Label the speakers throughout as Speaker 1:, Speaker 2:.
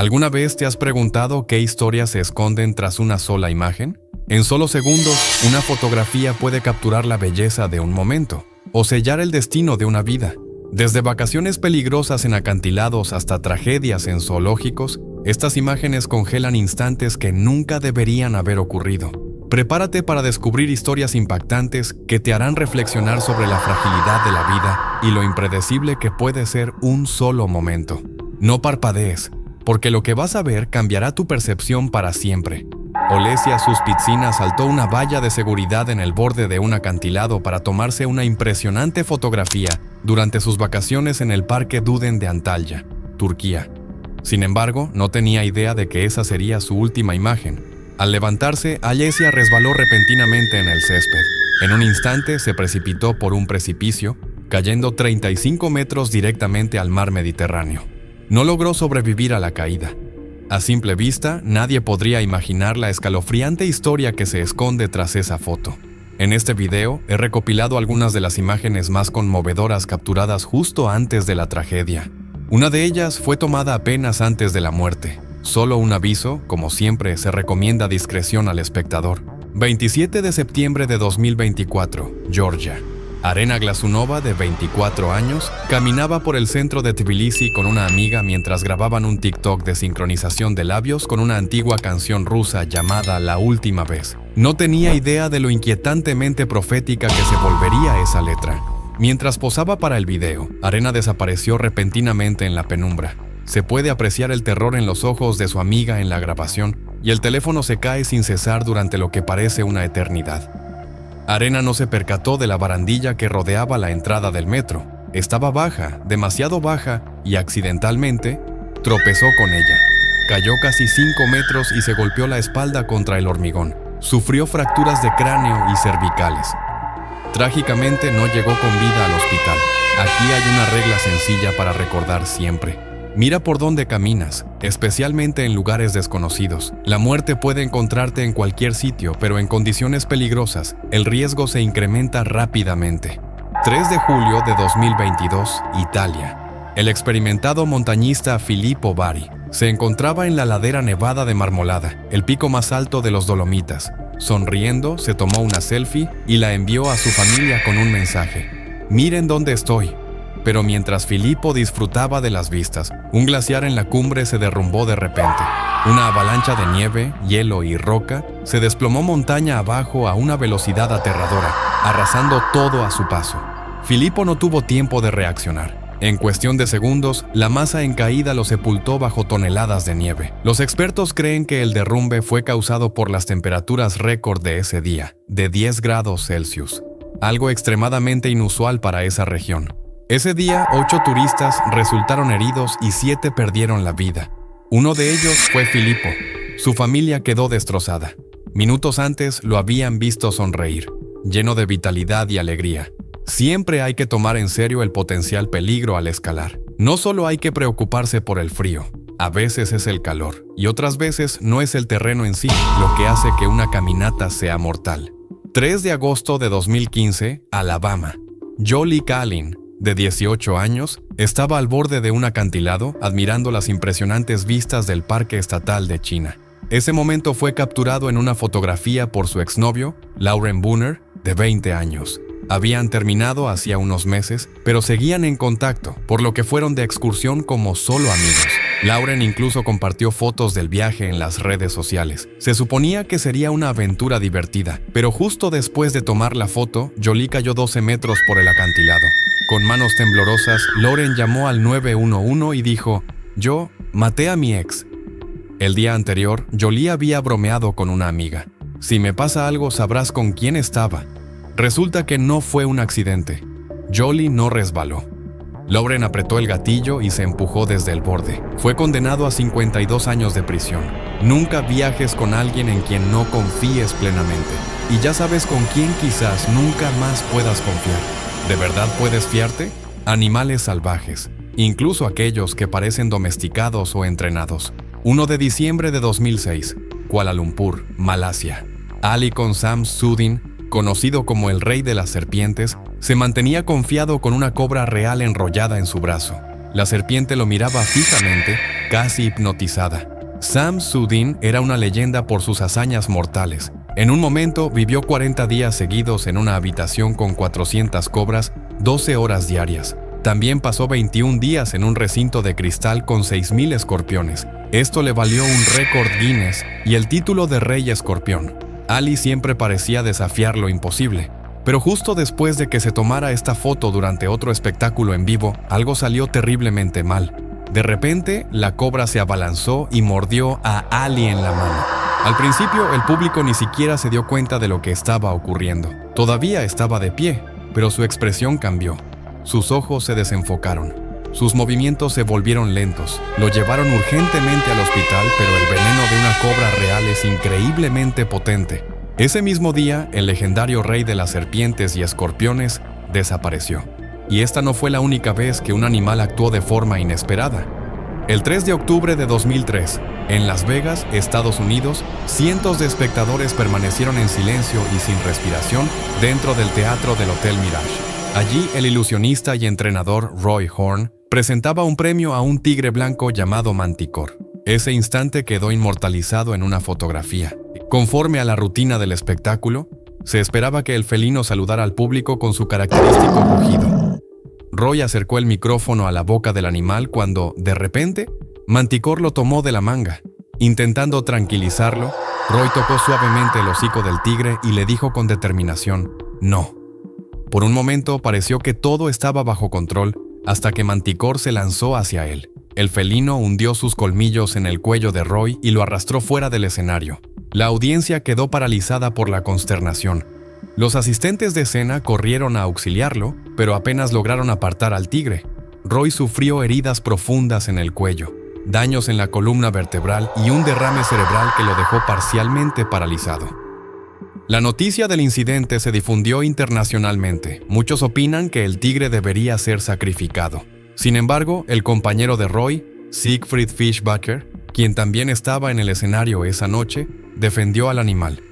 Speaker 1: ¿Alguna vez te has preguntado qué historias se esconden tras una sola imagen? En solo segundos, una fotografía puede capturar la belleza de un momento o sellar el destino de una vida. Desde vacaciones peligrosas en acantilados hasta tragedias en zoológicos, estas imágenes congelan instantes que nunca deberían haber ocurrido. Prepárate para descubrir historias impactantes que te harán reflexionar sobre la fragilidad de la vida y lo impredecible que puede ser un solo momento. No parpadees, porque lo que vas a ver cambiará tu percepción para siempre. Olesia Suspitsina saltó una valla de seguridad en el borde de un acantilado para tomarse una impresionante fotografía durante sus vacaciones en el Parque Duden de Antalya, Turquía. Sin embargo, no tenía idea de que esa sería su última imagen. Al levantarse, Olesia resbaló repentinamente en el césped. En un instante se precipitó por un precipicio, cayendo 35 metros directamente al mar Mediterráneo. No logró sobrevivir a la caída. A simple vista, nadie podría imaginar la escalofriante historia que se esconde tras esa foto. En este video, he recopilado algunas de las imágenes más conmovedoras capturadas justo antes de la tragedia. Una de ellas fue tomada apenas antes de la muerte. Solo un aviso, como siempre, se recomienda discreción al espectador. 27 de septiembre de 2024, Georgia. Arena Glazunova, de 24 años, caminaba por el centro de Tbilisi con una amiga mientras grababan un TikTok de sincronización de labios con una antigua canción rusa llamada La Última Vez. No tenía idea de lo inquietantemente profética que se volvería esa letra. Mientras posaba para el video, Arena desapareció repentinamente en la penumbra. Se puede apreciar el terror en los ojos de su amiga en la grabación, y el teléfono se cae sin cesar durante lo que parece una eternidad. Arena no se percató de la barandilla que rodeaba la entrada del metro. Estaba baja, demasiado baja, y accidentalmente tropezó con ella. Cayó casi 5 metros y se golpeó la espalda contra el hormigón. Sufrió fracturas de cráneo y cervicales. Trágicamente no llegó con vida al hospital. Aquí hay una regla sencilla para recordar siempre. Mira por dónde caminas, especialmente en lugares desconocidos. La muerte puede encontrarte en cualquier sitio, pero en condiciones peligrosas, el riesgo se incrementa rápidamente. 3 de julio de 2022, Italia. El experimentado montañista Filippo Bari se encontraba en la ladera nevada de Marmolada, el pico más alto de los Dolomitas. Sonriendo, se tomó una selfie y la envió a su familia con un mensaje. Miren dónde estoy. Pero mientras Filippo disfrutaba de las vistas, un glaciar en la cumbre se derrumbó de repente. Una avalancha de nieve, hielo y roca se desplomó montaña abajo a una velocidad aterradora, arrasando todo a su paso. Filippo no tuvo tiempo de reaccionar. En cuestión de segundos, la masa en caída lo sepultó bajo toneladas de nieve. Los expertos creen que el derrumbe fue causado por las temperaturas récord de ese día, de 10 grados Celsius, algo extremadamente inusual para esa región. Ese día, 8 turistas resultaron heridos y 7 perdieron la vida. Uno de ellos fue Filippo. Su familia quedó destrozada. Minutos antes lo habían visto sonreír, lleno de vitalidad y alegría. Siempre hay que tomar en serio el potencial peligro al escalar. No solo hay que preocuparse por el frío. A veces es el calor, y otras veces no es el terreno en sí lo que hace que una caminata sea mortal. 3 de agosto de 2015, Alabama. Jolie Callen, de 18 años, estaba al borde de un acantilado admirando las impresionantes vistas del Parque Estatal de China. Ese momento fue capturado en una fotografía por su exnovio, Lauren Booner, de 20 años. Habían terminado hacía unos meses, pero seguían en contacto, por lo que fueron de excursión como solo amigos. Lauren incluso compartió fotos del viaje en las redes sociales. Se suponía que sería una aventura divertida, pero justo después de tomar la foto, Jolie cayó 12 metros por el acantilado. Con manos temblorosas, Lauren llamó al 911 y dijo: «Yo maté a mi ex». El día anterior, Jolie había bromeado con una amiga: «Si me pasa algo, sabrás con quién estaba». Resulta que no fue un accidente. Jolie no resbaló. Lauren apretó el gatillo y se empujó desde el borde. Fue condenado a 52 años de prisión. Nunca viajes con alguien en quien no confíes plenamente. Y ya sabes con quién quizás nunca más puedas confiar. ¿De verdad puedes fiarte? Animales salvajes, incluso aquellos que parecen domesticados o entrenados. 1 de diciembre de 2006, Kuala Lumpur, Malasia. Ali Konsam Sudin, conocido como el rey de las serpientes, se mantenía confiado con una cobra real enrollada en su brazo. La serpiente lo miraba fijamente, casi hipnotizada. Sam Sudin era una leyenda por sus hazañas mortales. En un momento vivió 40 días seguidos en una habitación con 400 cobras, 12 horas diarias. También pasó 21 días en un recinto de cristal con 6,000 escorpiones. Esto le valió un récord Guinness y el título de Rey Escorpión. Ali siempre parecía desafiar lo imposible. Pero justo después de que se tomara esta foto durante otro espectáculo en vivo, algo salió terriblemente mal. De repente, la cobra se abalanzó y mordió a Ali en la mano. Al principio, el público ni siquiera se dio cuenta de lo que estaba ocurriendo. Todavía estaba de pie, pero su expresión cambió. Sus ojos se desenfocaron. Sus movimientos se volvieron lentos. Lo llevaron urgentemente al hospital, pero el veneno de una cobra real es increíblemente potente. Ese mismo día, el legendario rey de las serpientes y escorpiones desapareció. Y esta no fue la única vez que un animal actuó de forma inesperada. El 3 de octubre de 2003, en Las Vegas, Estados Unidos, cientos de espectadores permanecieron en silencio y sin respiración dentro del teatro del Hotel Mirage. Allí, el ilusionista y entrenador Roy Horn presentaba un premio a un tigre blanco llamado Manticore. Ese instante quedó inmortalizado en una fotografía. Conforme a la rutina del espectáculo, se esperaba que el felino saludara al público con su característico rugido. Roy acercó el micrófono a la boca del animal cuando, de repente, Manticore lo tomó de la manga. Intentando tranquilizarlo, Roy tocó suavemente el hocico del tigre y le dijo con determinación, «No». Por un momento pareció que todo estaba bajo control, hasta que Manticore se lanzó hacia él. El felino hundió sus colmillos en el cuello de Roy y lo arrastró fuera del escenario. La audiencia quedó paralizada por la consternación. Los asistentes de escena corrieron a auxiliarlo, pero apenas lograron apartar al tigre. Roy sufrió heridas profundas en el cuello, daños en la columna vertebral y un derrame cerebral que lo dejó parcialmente paralizado. La noticia del incidente se difundió internacionalmente. Muchos opinan que el tigre debería ser sacrificado. Sin embargo, el compañero de Roy, Siegfried Fischbacher, quien también estaba en el escenario esa noche, defendió al animal.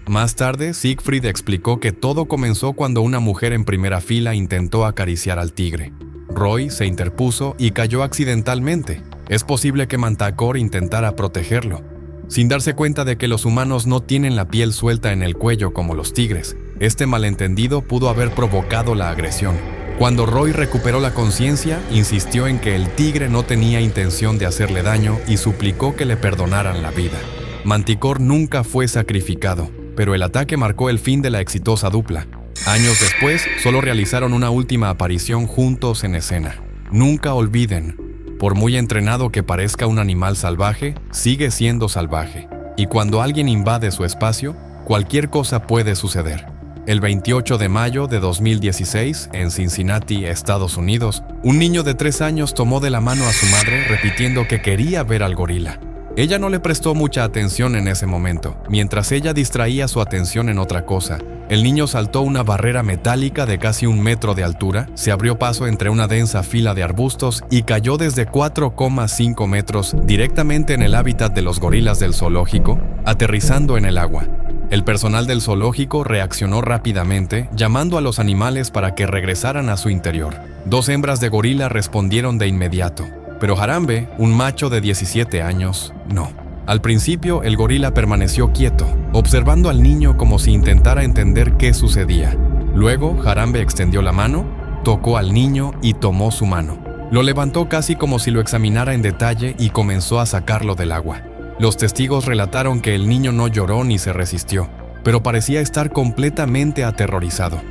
Speaker 1: Más tarde, Siegfried explicó que todo comenzó cuando una mujer en primera fila intentó acariciar al tigre. Roy se interpuso y cayó accidentalmente. Es posible que Manticore intentara protegerlo, sin darse cuenta de que los humanos no tienen la piel suelta en el cuello como los tigres. Este malentendido pudo haber provocado la agresión. Cuando Roy recuperó la conciencia, insistió en que el tigre no tenía intención de hacerle daño y suplicó que le perdonaran la vida. Manticore nunca fue sacrificado, pero el ataque marcó el fin de la exitosa dupla. Años después, solo realizaron una última aparición juntos en escena. Nunca olviden, por muy entrenado que parezca un animal salvaje, sigue siendo salvaje. Y cuando alguien invade su espacio, cualquier cosa puede suceder. El 28 de mayo de 2016, en Cincinnati, Estados Unidos, un niño de 3 años tomó de la mano a su madre repitiendo que quería ver al gorila. Ella no le prestó mucha atención en ese momento. Mientras ella distraía su atención en otra cosa, el niño saltó una barrera metálica de casi 1 metro de altura, se abrió paso entre una densa fila de arbustos y cayó desde 4,5 metros directamente en el hábitat de los gorilas del zoológico, aterrizando en el agua. El personal del zoológico reaccionó rápidamente, llamando a los animales para que regresaran a su interior. 2 hembras de gorila respondieron de inmediato, pero Harambe, un macho de 17 años, no. Al principio, el gorila permaneció quieto, observando al niño como si intentara entender qué sucedía. Luego, Harambe extendió la mano, tocó al niño y tomó su mano. Lo levantó casi como si lo examinara en detalle y comenzó a sacarlo del agua. Los testigos relataron que el niño no lloró ni se resistió, pero parecía estar completamente aterrorizado.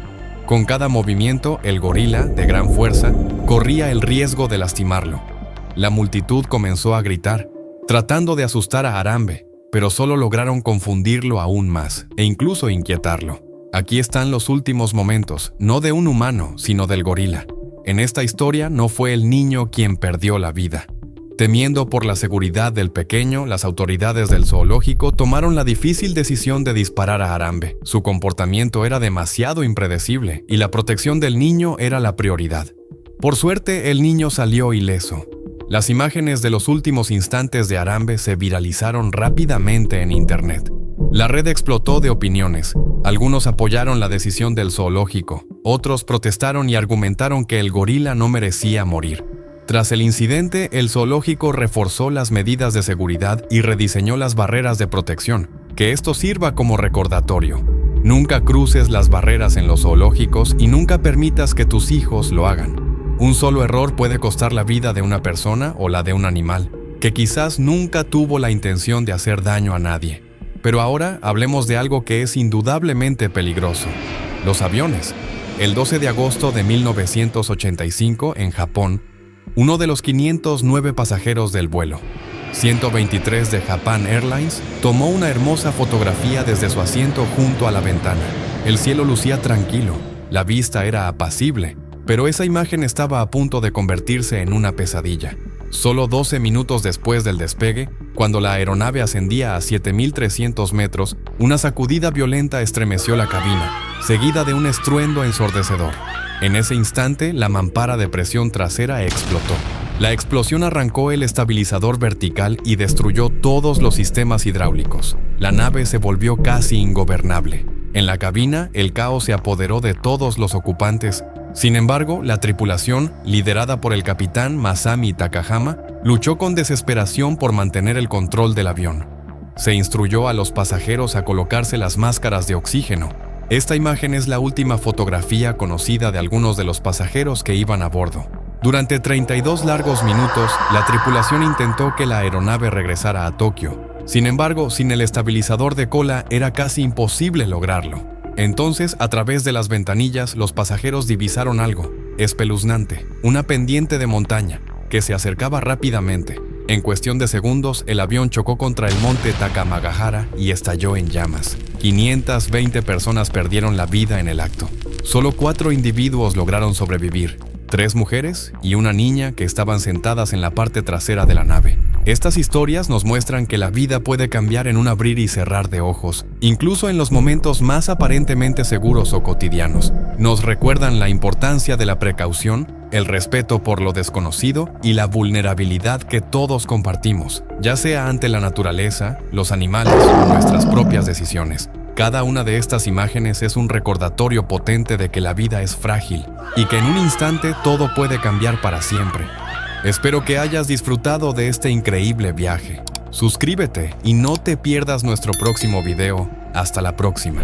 Speaker 1: Con cada movimiento, el gorila, de gran fuerza, corría el riesgo de lastimarlo. La multitud comenzó a gritar, tratando de asustar a Harambe, pero solo lograron confundirlo aún más e incluso inquietarlo. Aquí están los últimos momentos, no de un humano, sino del gorila. En esta historia no fue el niño quien perdió la vida. Temiendo por la seguridad del pequeño, las autoridades del zoológico tomaron la difícil decisión de disparar a Harambe. Su comportamiento era demasiado impredecible y la protección del niño era la prioridad. Por suerte, el niño salió ileso. Las imágenes de los últimos instantes de Harambe se viralizaron rápidamente en Internet. La red explotó de opiniones. Algunos apoyaron la decisión del zoológico, otros protestaron y argumentaron que el gorila no merecía morir. Tras el incidente, el zoológico reforzó las medidas de seguridad y rediseñó las barreras de protección. Que esto sirva como recordatorio. Nunca cruces las barreras en los zoológicos y nunca permitas que tus hijos lo hagan. Un solo error puede costar la vida de una persona o la de un animal, que quizás nunca tuvo la intención de hacer daño a nadie. Pero ahora hablemos de algo que es indudablemente peligroso: los aviones. El 12 de agosto de 1985, en Japón, uno de los 509 pasajeros del vuelo 123 de Japan Airlines tomó una hermosa fotografía desde su asiento junto a la ventana. El cielo lucía tranquilo, la vista era apacible, pero esa imagen estaba a punto de convertirse en una pesadilla. Solo 12 minutos después del despegue, cuando la aeronave ascendía a 7.300 metros, una sacudida violenta estremeció la cabina, seguida de un estruendo ensordecedor. En ese instante, la mampara de presión trasera explotó. La explosión arrancó el estabilizador vertical y destruyó todos los sistemas hidráulicos. La nave se volvió casi ingobernable. En la cabina, el caos se apoderó de todos los ocupantes. Sin embargo, la tripulación, liderada por el capitán Masami Takahama, luchó con desesperación por mantener el control del avión. Se instruyó a los pasajeros a colocarse las máscaras de oxígeno. Esta imagen es la última fotografía conocida de algunos de los pasajeros que iban a bordo. Durante 32 largos minutos, la tripulación intentó que la aeronave regresara a Tokio. Sin embargo, sin el estabilizador de cola era casi imposible lograrlo. Entonces, a través de las ventanillas, los pasajeros divisaron algo espeluznante, una pendiente de montaña, que se acercaba rápidamente. En cuestión de segundos, el avión chocó contra el monte Takamagahara y estalló en llamas. 520 personas perdieron la vida en el acto. Solo 4 individuos lograron sobrevivir: 3 mujeres y una niña que estaban sentadas en la parte trasera de la nave. Estas historias nos muestran que la vida puede cambiar en un abrir y cerrar de ojos, incluso en los momentos más aparentemente seguros o cotidianos. Nos recuerdan la importancia de la precaución, el respeto por lo desconocido y la vulnerabilidad que todos compartimos, ya sea ante la naturaleza, los animales o nuestras propias decisiones. Cada una de estas imágenes es un recordatorio potente de que la vida es frágil y que en un instante todo puede cambiar para siempre. Espero que hayas disfrutado de este increíble viaje. Suscríbete y no te pierdas nuestro próximo video. Hasta la próxima.